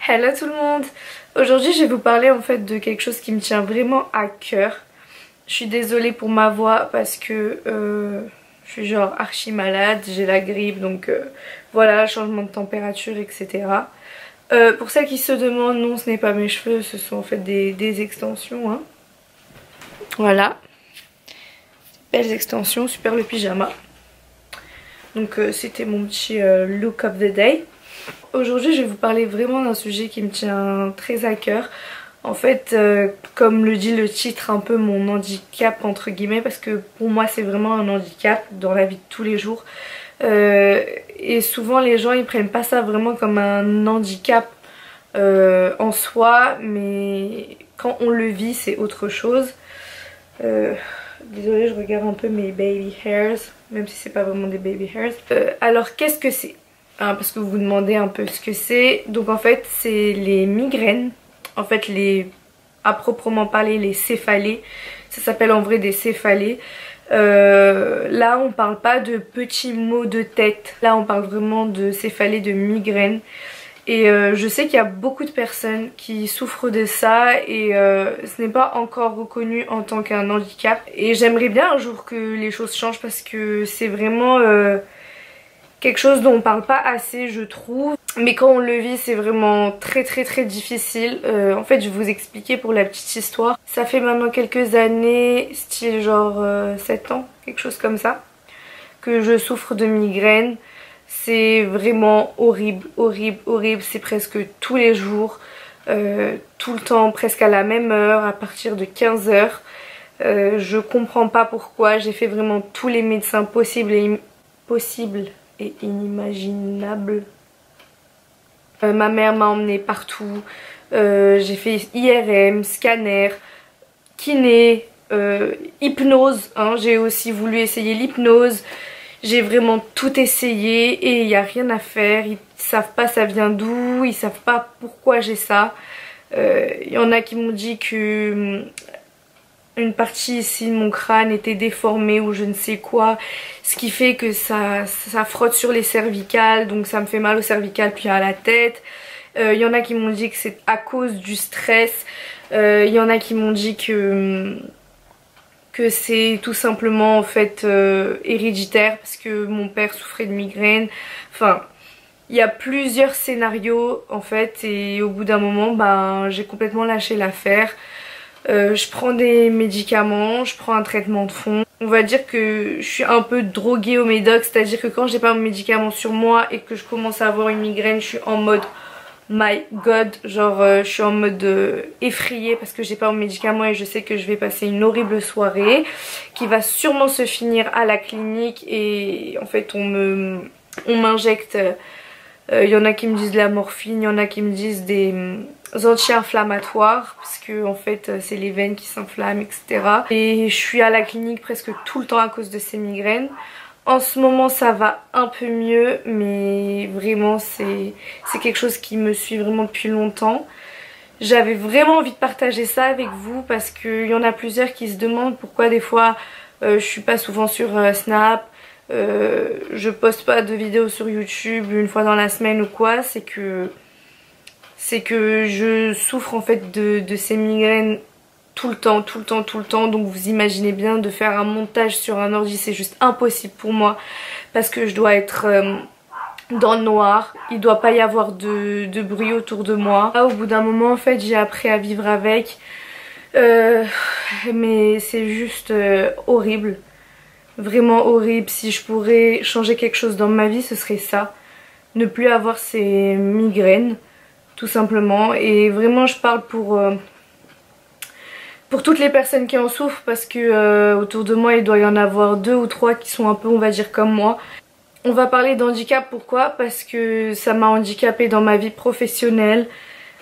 Hello tout le monde. Aujourd'hui je vais vous parler en fait de quelque chose qui me tient vraiment à cœur. Je suis désolée pour ma voix parce que je suis genre archi malade, j'ai la grippe donc voilà, changement de température etc. Pour celles qui se demandent, non ce n'est pas mes cheveux, ce sont en fait des extensions hein. Voilà, belles extensions, super le pyjama. Donc c'était mon petit look of the day. Aujourd'hui je vais vous parler vraiment d'un sujet qui me tient très à cœur. En fait comme le dit le titre, un peu mon handicap entre guillemets, parce que pour moi c'est vraiment un handicap dans la vie de tous les jours. Et souvent les gens ils prennent pas ça vraiment comme un handicap en soi, mais quand on le vit c'est autre chose. Désolée, je regarde un peu mes baby hairs, même si c'est pas vraiment des baby hairs. Alors qu'est-ce que c'est hein, parce que vous vous demandez un peu ce que c'est. Donc en fait c'est les migraines, en fait à proprement parler les céphalées. Ça s'appelle en vrai des céphalées. Là on parle pas de petits maux de tête, là on parle vraiment de céphalées, de migraines. Et je sais qu'il y a beaucoup de personnes qui souffrent de ça et ce n'est pas encore reconnu en tant qu'un handicap. Et j'aimerais bien un jour que les choses changent parce que c'est vraiment quelque chose dont on parle pas assez je trouve. Mais quand on le vit c'est vraiment très difficile. En fait je vais vous expliquer pour la petite histoire. Ça fait maintenant quelques années, style genre 7 ans, quelque chose comme ça, que je souffre de migraines. C'est vraiment horrible, c'est presque tous les jours, tout le temps, presque à la même heure, à partir de 15h. Je comprends pas pourquoi, j'ai fait vraiment tous les médecins possibles et inimaginables. Ma mère m'a emmenée partout, j'ai fait IRM, scanner, kiné, hypnose, hein, j'ai aussi voulu essayer l'hypnose. J'ai vraiment tout essayé et il n'y a rien à faire. Ils savent pas ça vient d'où, ils savent pas pourquoi j'ai ça. Il y en a qui m'ont dit que une partie ici de mon crâne était déformée ou je ne sais quoi. Ce qui fait que ça frotte sur les cervicales, donc ça me fait mal aux cervicales puis à la tête. Il y en a qui m'ont dit que c'est à cause du stress. Il y en a qui m'ont dit que c'est tout simplement en fait héréditaire parce que mon père souffrait de migraine. Enfin, il y a plusieurs scénarios en fait et au bout d'un moment ben, j'ai complètement lâché l'affaire. Je prends des médicaments, je prends un traitement de fond. On va dire que je suis un peu droguée au médoc, c'est-à-dire que quand j'ai pas mon médicament sur moi et que je commence à avoir une migraine, je suis en mode my god, genre je suis en mode effrayée parce que j'ai pas mon médicament et je sais que je vais passer une horrible soirée qui va sûrement se finir à la clinique et en fait on m'injecte, il y en a qui me disent de la morphine, il y en a qui me disent des anti-inflammatoires parce que en fait c'est les veines qui s'inflamment etc. Et je suis à la clinique presque tout le temps à cause de ces migraines. En ce moment ça va un peu mieux mais vraiment c'est quelque chose qui me suit vraiment depuis longtemps. J'avais vraiment envie de partager ça avec vous parce qu'il y en a plusieurs qui se demandent pourquoi des fois je suis pas souvent sur Snap, je poste pas de vidéos sur YouTube une fois dans la semaine ou quoi. C'est que je souffre en fait de ces migraines tout le temps, donc vous imaginez bien de faire un montage sur un ordi c'est juste impossible pour moi parce que je dois être dans le noir, il doit pas y avoir de bruit autour de moi. Là, au bout d'un moment en fait j'ai appris à vivre avec, mais c'est juste horrible, vraiment horrible. Si je pourrais changer quelque chose dans ma vie ce serait ça, ne plus avoir ces migraines tout simplement. Et vraiment je parle pour toutes les personnes qui en souffrent parce que autour de moi il doit y en avoir 2 ou 3 qui sont un peu on va dire comme moi. On va parler d'handicap, pourquoi? Parce que ça m'a handicapée dans ma vie professionnelle,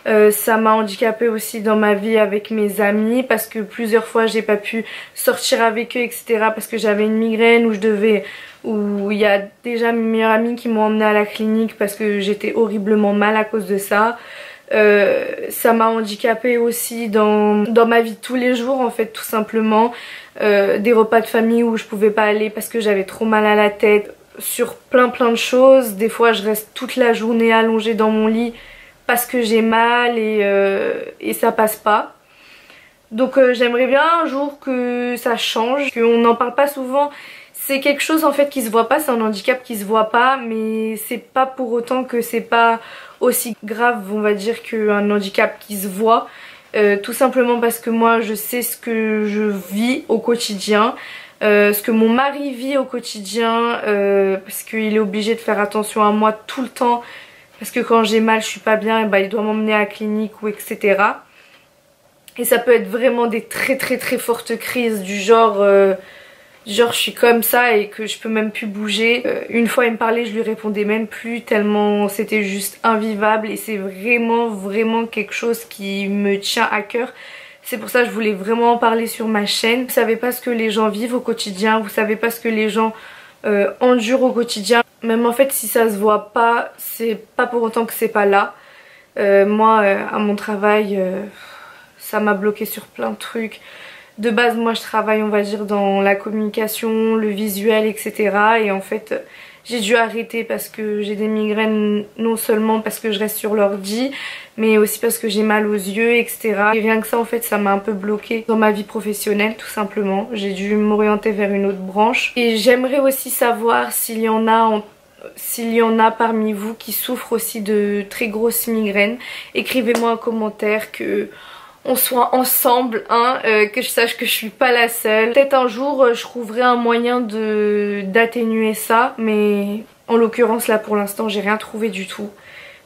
ça m'a handicapée aussi dans ma vie avec mes amis parce que plusieurs fois j'ai pas pu sortir avec eux etc. parce que j'avais une migraine où il y a déjà mes meilleurs amis qui m'ont emmenée à la clinique parce que j'étais horriblement mal à cause de ça. Ça m'a handicapée aussi dans ma vie de tous les jours en fait tout simplement. Des repas de famille où je pouvais pas aller parce que j'avais trop mal à la tête, sur plein de choses. Des fois je reste toute la journée allongée dans mon lit parce que j'ai mal et ça passe pas. Donc j'aimerais bien un jour que ça change, qu'on n'en parle pas souvent. C'est quelque chose en fait qui se voit pas, c'est un handicap qui se voit pas, mais c'est pas pour autant que c'est pas aussi grave, on va dire, qu'un handicap qui se voit. Tout simplement parce que moi je sais ce que je vis au quotidien, ce que mon mari vit au quotidien, parce qu'il est obligé de faire attention à moi tout le temps, parce que quand j'ai mal je suis pas bien, et bah, il doit m'emmener à la clinique ou etc. Et ça peut être vraiment des très fortes crises du genre je suis comme ça et que je peux même plus bouger. Une fois il me parlait, je lui répondais même plus tellement c'était juste invivable et c'est vraiment quelque chose qui me tient à cœur. C'est pour ça que je voulais vraiment en parler sur ma chaîne. Vous savez pas ce que les gens vivent au quotidien, vous savez pas ce que les gens endurent au quotidien. Même en fait si ça se voit pas, c'est pas pour autant que c'est pas là. Moi à mon travail ça m'a bloqué sur plein de trucs. De base moi je travaille on va dire dans la communication, le visuel etc. Et en fait j'ai dû arrêter parce que j'ai des migraines, non seulement parce que je reste sur l'ordi mais aussi parce que j'ai mal aux yeux etc. Et rien que ça en fait ça m'a un peu bloqué dans ma vie professionnelle tout simplement. J'ai dû m'orienter vers une autre branche. Et j'aimerais aussi savoir s'il y en a parmi vous qui souffrent aussi de très grosses migraines. Écrivez-moi un commentaire que on soit ensemble, hein, que je sache que je suis pas la seule. Peut-être un jour je trouverai un moyen d'atténuer ça, mais en l'occurrence là pour l'instant j'ai rien trouvé du tout.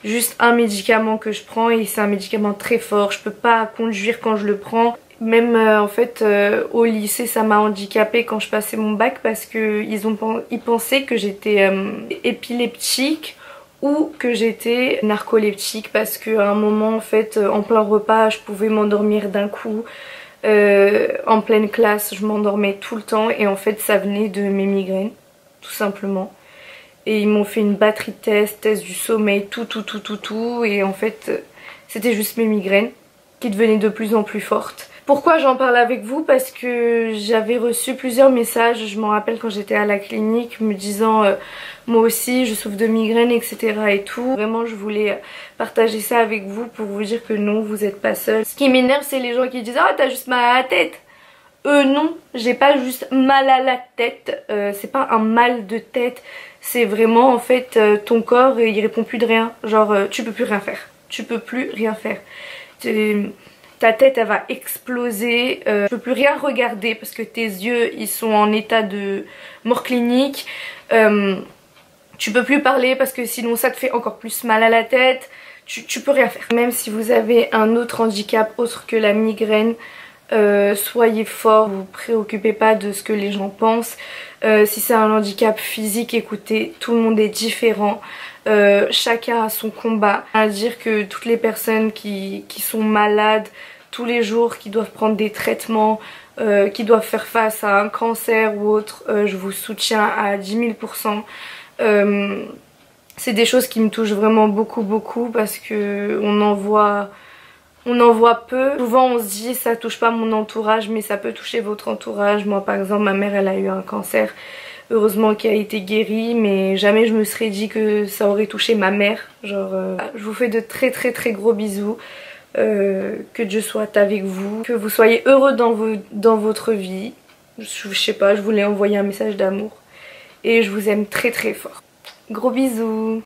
Juste un médicament que je prends et c'est un médicament très fort, je peux pas conduire quand je le prends. Même en fait au lycée ça m'a handicapée quand je passais mon bac parce que ils pensaient que j'étais épileptique ou que j'étais narcoleptique parce qu'à un moment en fait en plein repas je pouvais m'endormir d'un coup, en pleine classe je m'endormais tout le temps et en fait ça venait de mes migraines tout simplement. Et ils m'ont fait une batterie de tests du sommeil, tout et en fait c'était juste mes migraines qui devenaient de plus en plus fortes. Pourquoi j'en parle avec vous? Parce que j'avais reçu plusieurs messages, je m'en rappelle quand j'étais à la clinique, me disant moi aussi je souffre de migraines etc. et tout. Vraiment je voulais partager ça avec vous pour vous dire que non, vous n'êtes pas seul. Ce qui m'énerve c'est les gens qui disent ah t'as juste mal à la tête. Non, j'ai pas juste mal à la tête, c'est pas un mal de tête, c'est vraiment en fait ton corps il répond plus de rien. Genre tu peux plus rien faire, tu peux plus rien faire. Ta tête elle va exploser, tu peux plus rien regarder parce que tes yeux ils sont en état de mort clinique, tu peux plus parler parce que sinon ça te fait encore plus mal à la tête, tu peux rien faire. Même si vous avez un autre handicap autre que la migraine, soyez fort, vous préoccupez pas de ce que les gens pensent. Si c'est un handicap physique, écoutez, tout le monde est différent. Chacun a son combat. À dire que toutes les personnes qui sont malades tous les jours, qui doivent prendre des traitements, qui doivent faire face à un cancer ou autre, je vous soutiens à 10 000%. C'est des choses qui me touchent vraiment beaucoup parce que on en voit peu. Souvent on se dit ça touche pas mon entourage mais ça peut toucher votre entourage. Moi par exemple ma mère elle a eu un cancer, heureusement qui a été guéri, mais jamais je me serais dit que ça aurait touché ma mère. Genre je vous fais de très gros bisous, que Dieu soit avec vous, que vous soyez heureux dans votre vie. Je sais pas, je voulais envoyer un message d'amour et je vous aime très fort. Gros bisous.